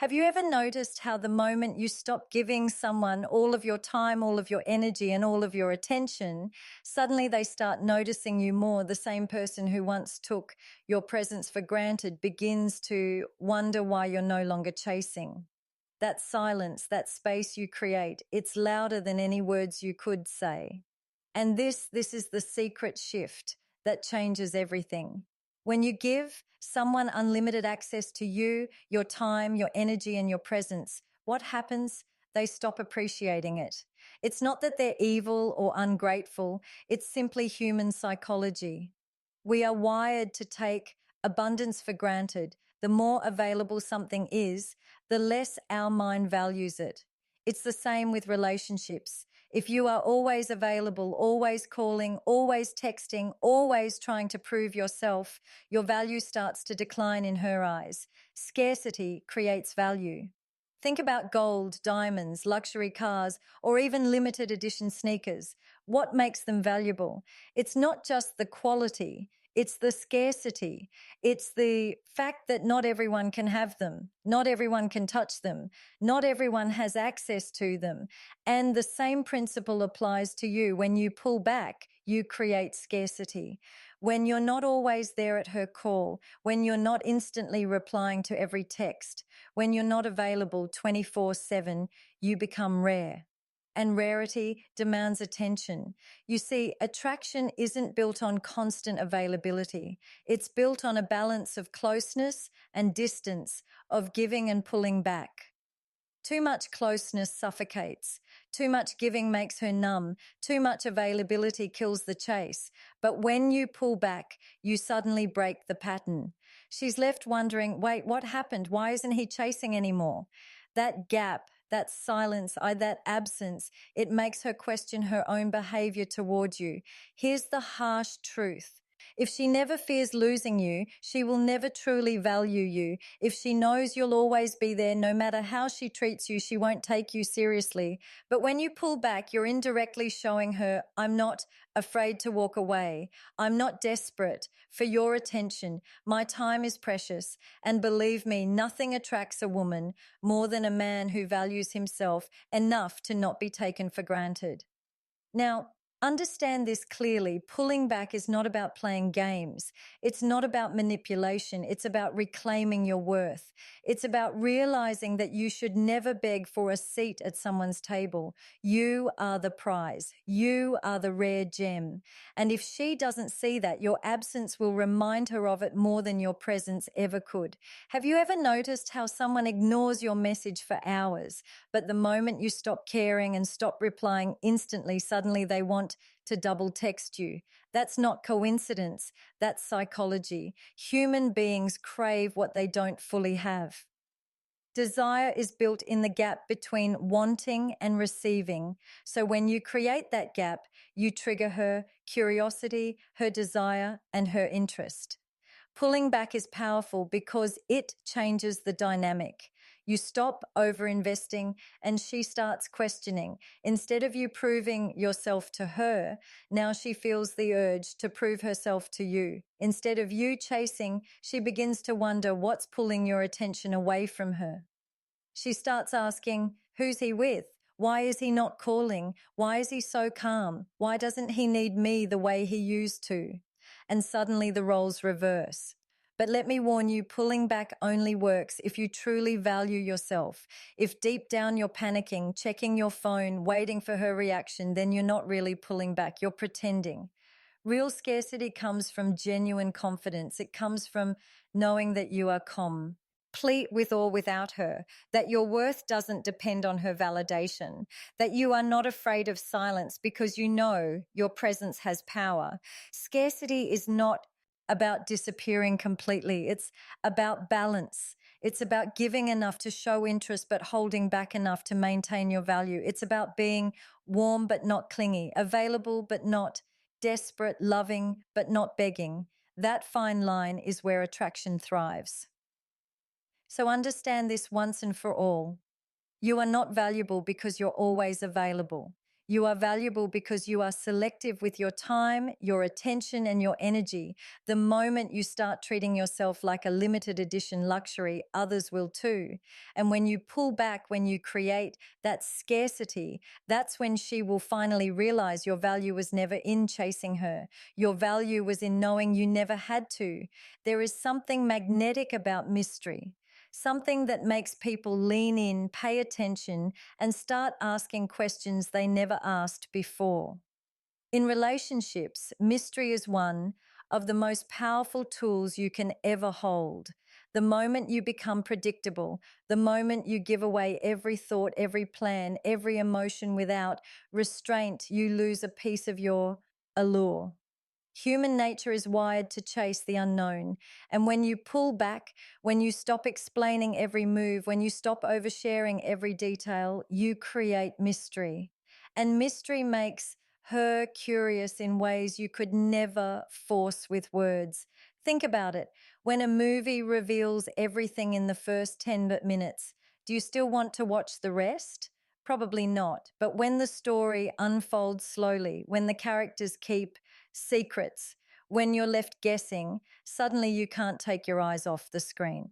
Have you ever noticed how the moment you stop giving someone all of your time, all of your energy, and all of your attention, suddenly they start noticing you more? The same person who once took your presence for granted begins to wonder why you're no longer chasing. That silence, that space you create, it's louder than any words you could say. And this is the secret shift that changes everything. When you give someone unlimited access to you, your time, your energy, and your presence, what happens? They stop appreciating it. It's not that they're evil or ungrateful, it's simply human psychology. We are wired to take abundance for granted. The more available something is, the less our mind values it. It's the same with relationships. If you are always available, always calling, always texting, always trying to prove yourself, your value starts to decline in her eyes. Scarcity creates value. Think about gold, diamonds, luxury cars, or even limited edition sneakers. What makes them valuable? It's not just the quality, it's the scarcity. It's the fact that not everyone can have them, not everyone can touch them, not everyone has access to them. And the same principle applies to you. When you pull back, you create scarcity. When you're not always there at her call, when you're not instantly replying to every text, when you're not available 24/7, you become rare. And rarity demands attention. You see, attraction isn't built on constant availability. It's built on a balance of closeness and distance, of giving and pulling back. Too much closeness suffocates. Too much giving makes her numb. Too much availability kills the chase. But when you pull back, you suddenly break the pattern. She's left wondering, wait, what happened? Why isn't he chasing anymore? That gap, that silence, that absence, it makes her question her own behavior towards you. Here's the harsh truth. If she never fears losing you, she will never truly value you. If she knows you'll always be there, no matter how she treats you, she won't take you seriously. But when you pull back, you're indirectly showing her, I'm not afraid to walk away. I'm not desperate for your attention. My time is precious. And believe me, nothing attracts a woman more than a man who values himself enough to not be taken for granted. Now, understand this clearly. Pulling back is not about playing games. It's not about manipulation. It's about reclaiming your worth. It's about realizing that you should never beg for a seat at someone's table. You are the prize. You are the rare gem. And if she doesn't see that, your absence will remind her of it more than your presence ever could. Have you ever noticed how someone ignores your message for hours, but the moment you stop caring and stop replying instantly, suddenly they want to double text you? That's not coincidence. That's psychology. Human beings crave what they don't fully have. Desire is built in the gap between wanting and receiving. So when you create that gap, you trigger her curiosity, her desire, and her interest. Pulling back is powerful because it changes the dynamic. You stop over-investing and she starts questioning. Instead of you proving yourself to her, now she feels the urge to prove herself to you. Instead of you chasing, she begins to wonder what's pulling your attention away from her. She starts asking, who's he with? Why is he not calling? Why is he so calm? Why doesn't he need me the way he used to? And suddenly the roles reverse. But let me warn you, pulling back only works if you truly value yourself. If deep down you're panicking, checking your phone, waiting for her reaction, then you're not really pulling back, you're pretending. Real scarcity comes from genuine confidence. It comes from knowing that you are complete with or without her, that your worth doesn't depend on her validation, that you are not afraid of silence because you know your presence has power. Scarcity is not about disappearing completely. It's about balance. It's about giving enough to show interest but holding back enough to maintain your value. It's about being warm but not clingy, available but not desperate, loving but not begging. That fine line is where attraction thrives. So understand this once and for all. You are not valuable because you're always available. You are valuable because you are selective with your time, your attention, and your energy. The moment you start treating yourself like a limited edition luxury, others will too. And when you pull back, when you create that scarcity, that's when she will finally realize your value was never in chasing her. Your value was in knowing you never had to. There is something magnetic about mystery, something that makes people lean in, pay attention, and start asking questions they never asked before. In relationships, mystery is one of the most powerful tools you can ever hold. The moment you become predictable, the moment you give away every thought, every plan, every emotion without restraint, you lose a piece of your allure. Human nature is wired to chase the unknown. And when you pull back, when you stop explaining every move, when you stop oversharing every detail, you create mystery. And mystery makes her curious in ways you could never force with words. Think about it. When a movie reveals everything in the first 10 minutes, do you still want to watch the rest? Probably not. But when the story unfolds slowly, when the characters keep secrets, when you're left guessing, suddenly you can't take your eyes off the screen.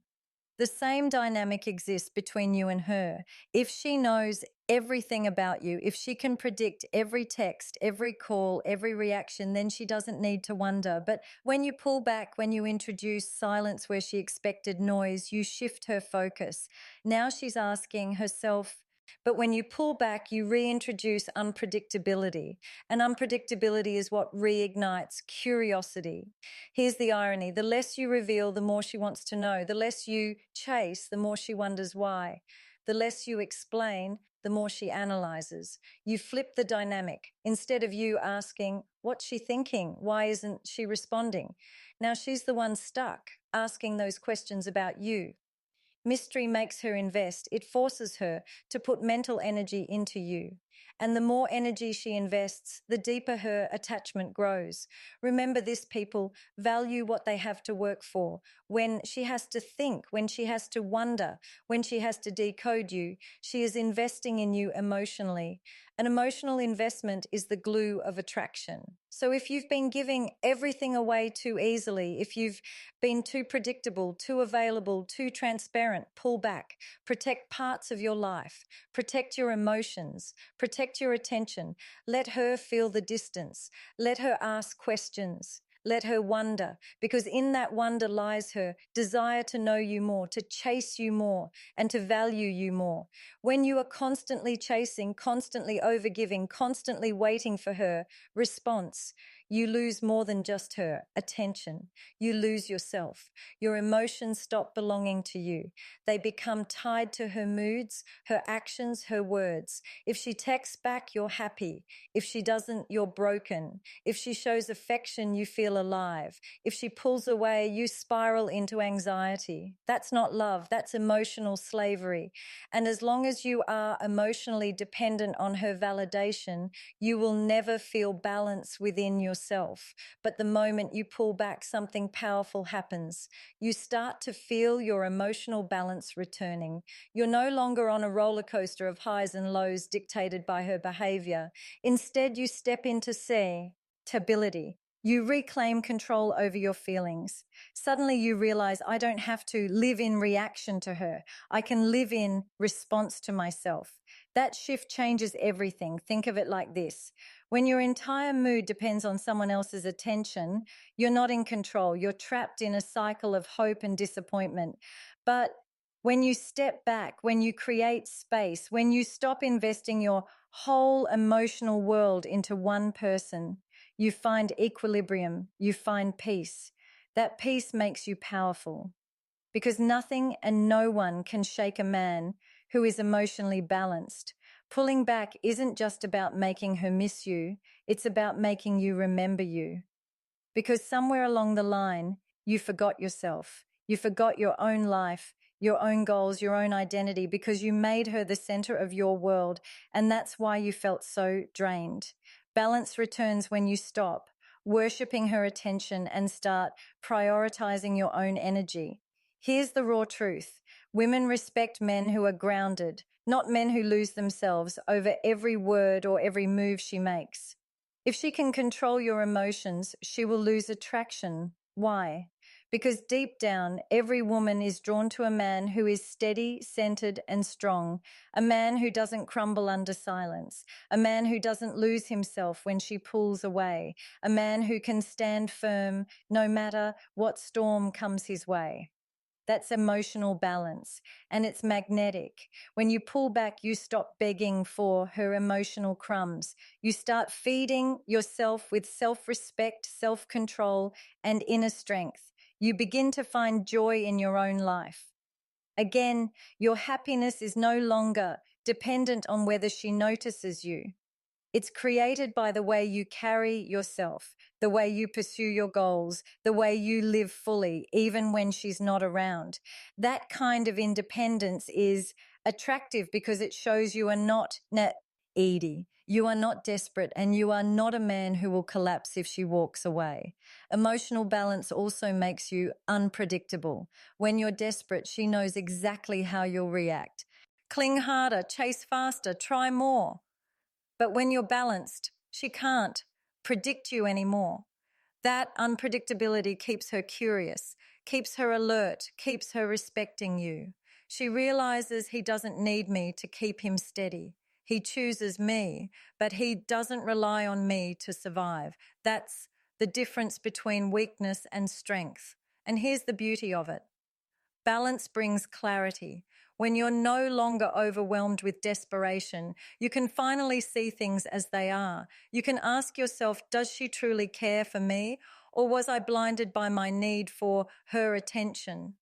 The same dynamic exists between you and her. If she knows everything about you, if she can predict every text, every call, every reaction, then she doesn't need to wonder. But when you pull back, when you introduce silence where she expected noise, you shift her focus. Now she's asking herself, but when you pull back, you reintroduce unpredictability. And unpredictability is what reignites curiosity. Here's the irony: the less you reveal, the more she wants to know. The less you chase, the more she wonders why. The less you explain, the more she analyzes. You flip the dynamic. Instead of you asking, what's she thinking? Why isn't she responding? Now she's the one stuck, asking those questions about you. Mystery makes her invest. It forces her to put mental energy into you. And the more energy she invests, the deeper her attachment grows. Remember this, people: value what they have to work for. When she has to think, when she has to wonder, when she has to decode you, she is investing in you emotionally. An emotional investment is the glue of attraction. So if you've been giving everything away too easily, if you've been too predictable, too available, too transparent, pull back. Protect parts of your life. Protect your emotions. Protect your attention. Let her feel the distance. Let her ask questions. Let her wonder, because in that wonder lies her desire to know you more, to chase you more, and to value you more. When you are constantly chasing, constantly overgiving, constantly waiting for her response, you lose more than just her attention. You lose yourself. Your emotions stop belonging to you. They become tied to her moods, her actions, her words. If she texts back, you're happy. If she doesn't, you're broken. If she shows affection, you feel alive. If she pulls away, you spiral into anxiety. That's not love. That's emotional slavery. And as long as you are emotionally dependent on her validation, you will never feel balance within yourself. But the moment you pull back, something powerful happens. You start to feel your emotional balance returning. You're no longer on a roller coaster of highs and lows dictated by her behavior. Instead, you step into stability. You reclaim control over your feelings. Suddenly you realize, I don't have to live in reaction to her. I can live in response to myself. That shift changes everything. Think of it like this: when your entire mood depends on someone else's attention, you're not in control. You're trapped in a cycle of hope and disappointment. But when you step back, when you create space, when you stop investing your whole emotional world into one person, you find equilibrium, you find peace. That peace makes you powerful, because nothing and no one can shake a man who is emotionally balanced. Pulling back isn't just about making her miss you, it's about making you remember you. Because somewhere along the line, you forgot yourself. You forgot your own life, your own goals, your own identity, because you made her the center of your world, and that's why you felt so drained. Balance returns when you stop worshipping her attention and start prioritizing your own energy. Here's the raw truth: Women respect men who are grounded, not men who lose themselves over every word or every move she makes. If she can control your emotions, she will lose attraction. Why? Because deep down, every woman is drawn to a man who is steady, centered, and strong, a man who doesn't crumble under silence, a man who doesn't lose himself when she pulls away, a man who can stand firm no matter what storm comes his way. That's emotional balance, and it's magnetic. When you pull back, you stop begging for her emotional crumbs. You start feeding yourself with self-respect, self-control, and inner strength. You begin to find joy in your own life. Again, your happiness is no longer dependent on whether she notices you. It's created by the way you carry yourself, the way you pursue your goals, the way you live fully, even when she's not around. That kind of independence is attractive because it shows you are not needy. You are not desperate, and you are not a man who will collapse if she walks away. Emotional balance also makes you unpredictable. When you're desperate, she knows exactly how you'll react. Cling harder, chase faster, try more. But when you're balanced, she can't predict you anymore. That unpredictability keeps her curious, keeps her alert, keeps her respecting you. She realizes he doesn't need me to keep him steady. He chooses me, but he doesn't rely on me to survive. That's the difference between weakness and strength. And here's the beauty of it. Balance brings clarity. When you're no longer overwhelmed with desperation, you can finally see things as they are. You can ask yourself, does she truly care for me, or was I blinded by my need for her attention?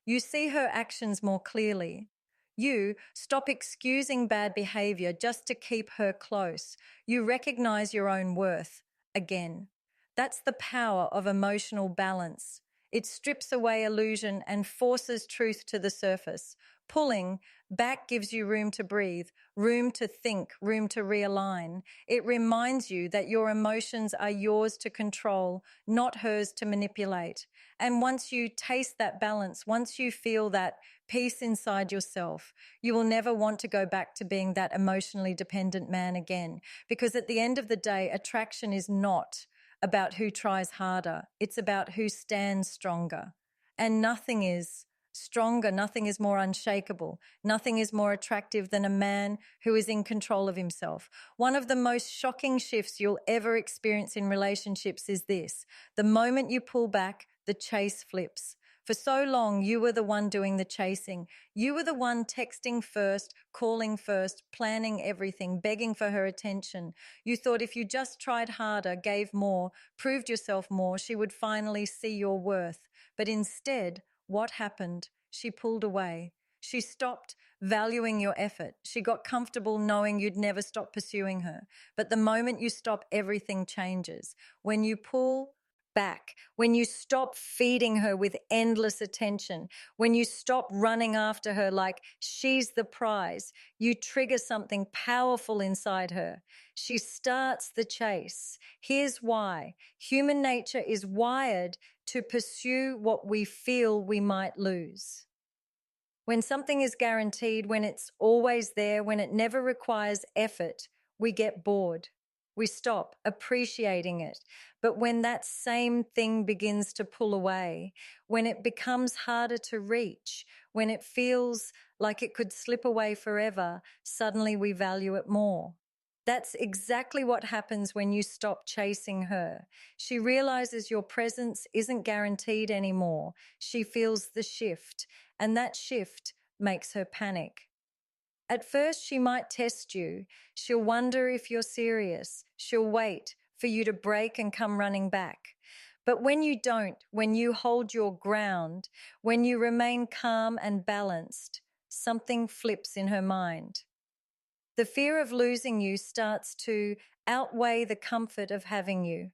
You see her actions more clearly. You stop excusing bad behavior just to keep her close. You recognize your own worth again. That's the power of emotional balance. It strips away illusion and forces truth to the surface. Pulling back gives you room to breathe, room to think, room to realign. It reminds you that your emotions are yours to control, not hers to manipulate. And once you taste that balance, once you feel that peace inside yourself, you will never want to go back to being that emotionally dependent man again. Because at the end of the day, attraction is not about who tries harder. It's about who stands stronger. And nothing is stronger, nothing is more unshakable, nothing is more attractive than a man who is in control of himself. One of the most shocking shifts you'll ever experience in relationships is this. The moment you pull back, the chase flips. For so long, you were the one doing the chasing. You were the one texting first, calling first, planning everything, begging for her attention. You thought if you just tried harder, gave more, proved yourself more, she would finally see your worth. But instead, what happened? She pulled away. She stopped valuing your effort. She got comfortable knowing you'd never stop pursuing her. But the moment you stop, everything changes. When you pull back, when you stop feeding her with endless attention, when you stop running after her like she's the prize, you trigger something powerful inside her. She starts the chase. Here's why. Human nature is wired to pursue what we feel we might lose. When something is guaranteed, when it's always there, when it never requires effort, we get bored. We stop appreciating it. But when that same thing begins to pull away, when it becomes harder to reach, when it feels like it could slip away forever, suddenly we value it more. That's exactly what happens when you stop chasing her. She realizes your presence isn't guaranteed anymore. She feels the shift, and that shift makes her panic. At first, she might test you. She'll wonder if you're serious. She'll wait for you to break and come running back. But when you don't, when you hold your ground, when you remain calm and balanced, something flips in her mind. The fear of losing you starts to outweigh the comfort of having you.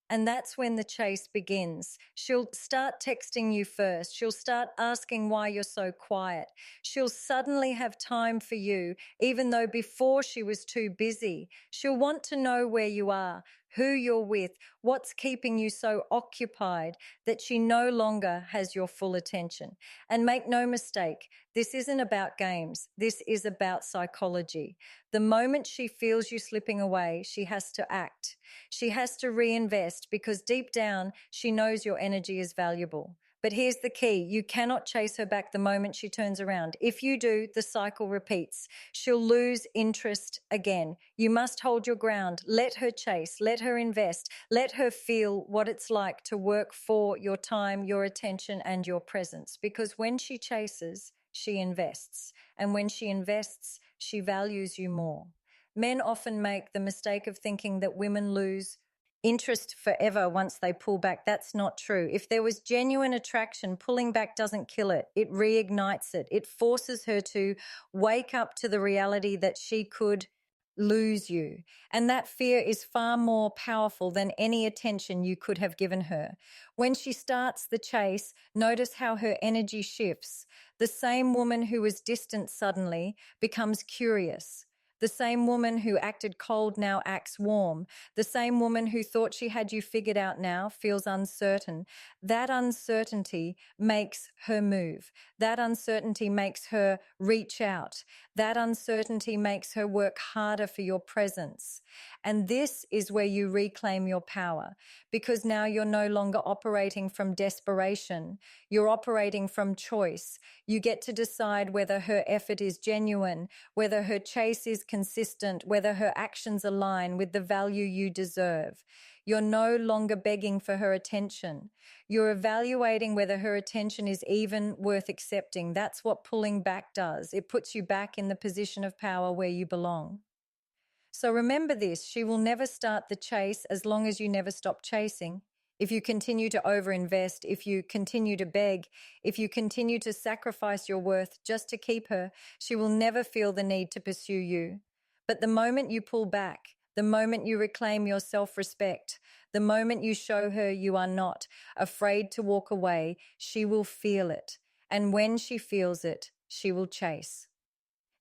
And that's when the chase begins. She'll start texting you first. She'll start asking why you're so quiet. She'll suddenly have time for you, even though before she was too busy. She'll want to know where you are, who you're with, what's keeping you so occupied that she no longer has your full attention. And make no mistake, this isn't about games. This is about psychology. The moment she feels you slipping away, she has to act. She has to reinvest because deep down, she knows your energy is valuable. But here's the key. You cannot chase her back the moment she turns around. If you do, the cycle repeats. She'll lose interest again. You must hold your ground. Let her chase. Let her invest. Let her feel what it's like to work for your time, your attention, and your presence. Because when she chases, she invests. And when she invests, she values you more. Men often make the mistake of thinking that women lose interest forever once they pull back. That's not true. If there was genuine attraction, pulling back doesn't kill it. It reignites it. It forces her to wake up to the reality that she could lose you. And that fear is far more powerful than any attention you could have given her. When she starts the chase, notice how her energy shifts. The same woman who was distant suddenly becomes curious. The same woman who acted cold now acts warm. The same woman who thought she had you figured out now feels uncertain. That uncertainty makes her move. That uncertainty makes her reach out. That uncertainty makes her work harder for your presence. And this is where you reclaim your power, because now you're no longer operating from desperation. You're operating from choice. You get to decide whether her effort is genuine, whether her chase is consistent, whether her actions align with the value you deserve. You're no longer begging for her attention. You're evaluating whether her attention is even worth accepting. That's what pulling back does. It puts you back in the position of power where you belong. So remember this, she will never start the chase as long as you never stop chasing. If you continue to overinvest, if you continue to beg, if you continue to sacrifice your worth just to keep her, she will never feel the need to pursue you. But the moment you pull back, the moment you reclaim your self-respect, the moment you show her you are not afraid to walk away, she will feel it. And when she feels it, she will chase.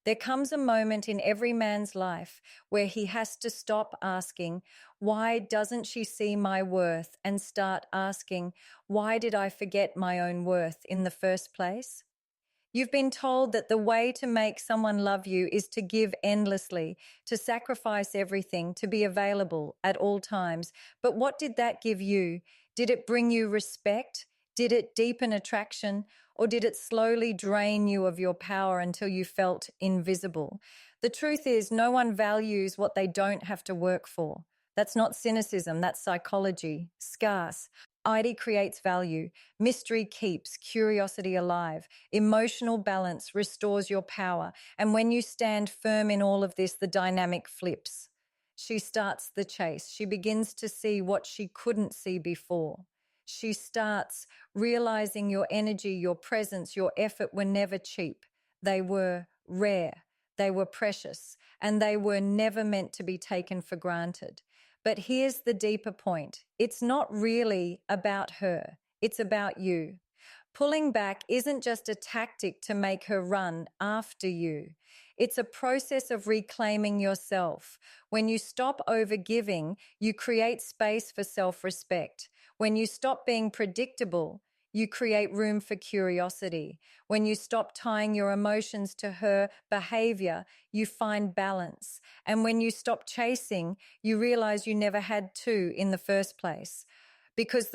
There comes a moment in every man's life where he has to stop asking, why doesn't she see my worth? And start asking, why did I forget my own worth in the first place? You've been told that the way to make someone love you is to give endlessly, to sacrifice everything, to be available at all times. But what did that give you? Did it bring you respect? Did it deepen attraction? Or did it slowly drain you of your power until you felt invisible? The truth is, no one values what they don't have to work for. That's not cynicism, that's psychology. Scarce. ID creates value. Mystery keeps curiosity alive. Emotional balance restores your power. And when you stand firm in all of this, the dynamic flips. She starts the chase. She begins to see what she couldn't see before. She starts realizing your energy, your presence, your effort were never cheap. They were rare. They were precious. And they were never meant to be taken for granted. But here's the deeper point. It's not really about her. It's about you. Pulling back isn't just a tactic to make her run after you. It's a process of reclaiming yourself. When you stop overgiving, you create space for self-respect. When you stop being predictable, you create room for curiosity. When you stop tying your emotions to her behavior, you find balance. And when you stop chasing, you realize you never had to in the first place. Because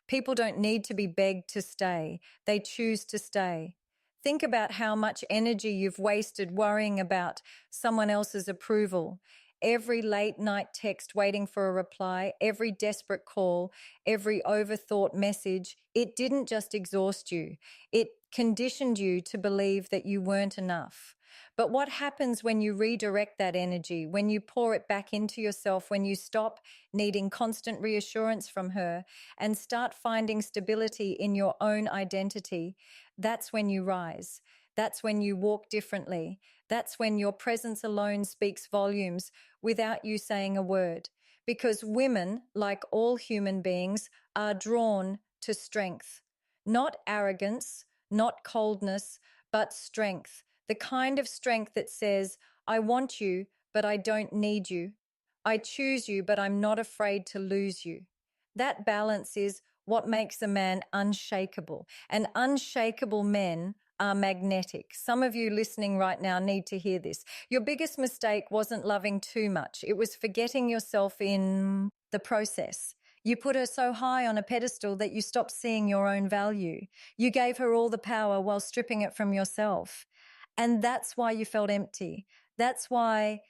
people don't need to be begged to stay. They choose to stay. Think about how much energy you've wasted worrying about someone else's approval. Every late night text waiting for a reply, every desperate call, every overthought message, it didn't just exhaust you. It conditioned you to believe that you weren't enough. But what happens when you redirect that energy, when you pour it back into yourself, when you stop needing constant reassurance from her and start finding stability in your own identity? That's when you rise. That's when you walk differently. That's when your presence alone speaks volumes without you saying a word. Because women, like all human beings, are drawn to strength. Not arrogance, not coldness, but strength. The kind of strength that says, I want you, but I don't need you. I choose you, but I'm not afraid to lose you. That balance is what makes a man unshakable. And unshakable men are magnetic. Some of you listening right now need to hear this. Your biggest mistake wasn't loving too much, it was forgetting yourself in the process. You put her so high on a pedestal that you stopped seeing your own value. You gave her all the power while stripping it from yourself. And that's why you felt empty. That's why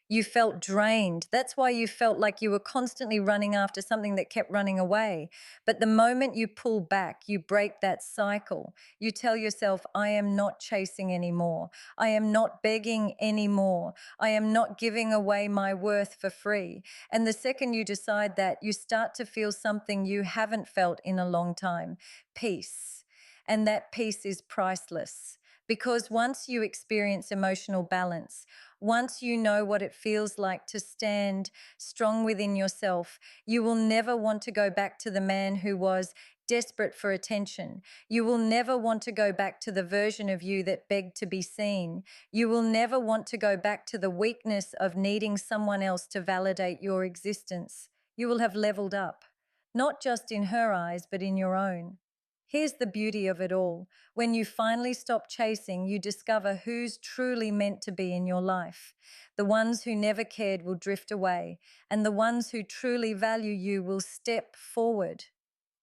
you felt drained. That's why you felt like you were constantly running after something that kept running away. But the moment you pull back, you break that cycle. You tell yourself, I am not chasing anymore. I am not begging anymore. I am not giving away my worth for free. And the second you decide that, you start to feel something you haven't felt in a long time, peace. And that peace is priceless. Because once you experience emotional balance, once you know what it feels like to stand strong within yourself, you will never want to go back to the man who was desperate for attention. You will never want to go back to the version of you that begged to be seen. You will never want to go back to the weakness of needing someone else to validate your existence. You will have leveled up, not just in her eyes, but in your own. Here's the beauty of it all. When you finally stop chasing, you discover who's truly meant to be in your life. The ones who never cared will drift away, and the ones who truly value you will step forward.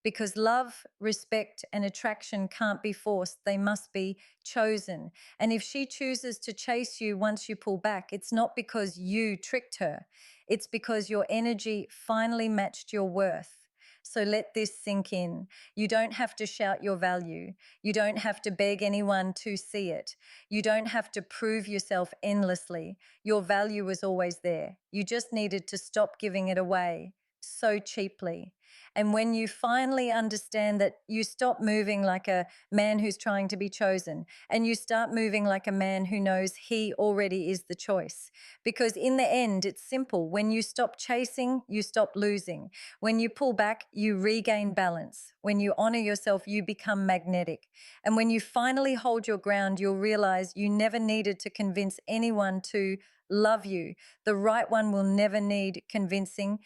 Because love, respect, and attraction can't be forced, they must be chosen. And if she chooses to chase you once you pull back, it's not because you tricked her, it's because your energy finally matched your worth. So let this sink in. You don't have to shout your value. You don't have to beg anyone to see it. You don't have to prove yourself endlessly. Your value was always there. You just needed to stop giving it away so cheaply. And when you finally understand that, you stop moving like a man who's trying to be chosen, and you start moving like a man who knows he already is the choice. Because in the end, it's simple. When you stop chasing, you stop losing. When you pull back, you regain balance. When you honor yourself, you become magnetic. And when you finally hold your ground, you'll realize you never needed to convince anyone to love you. The right one will never need convincing.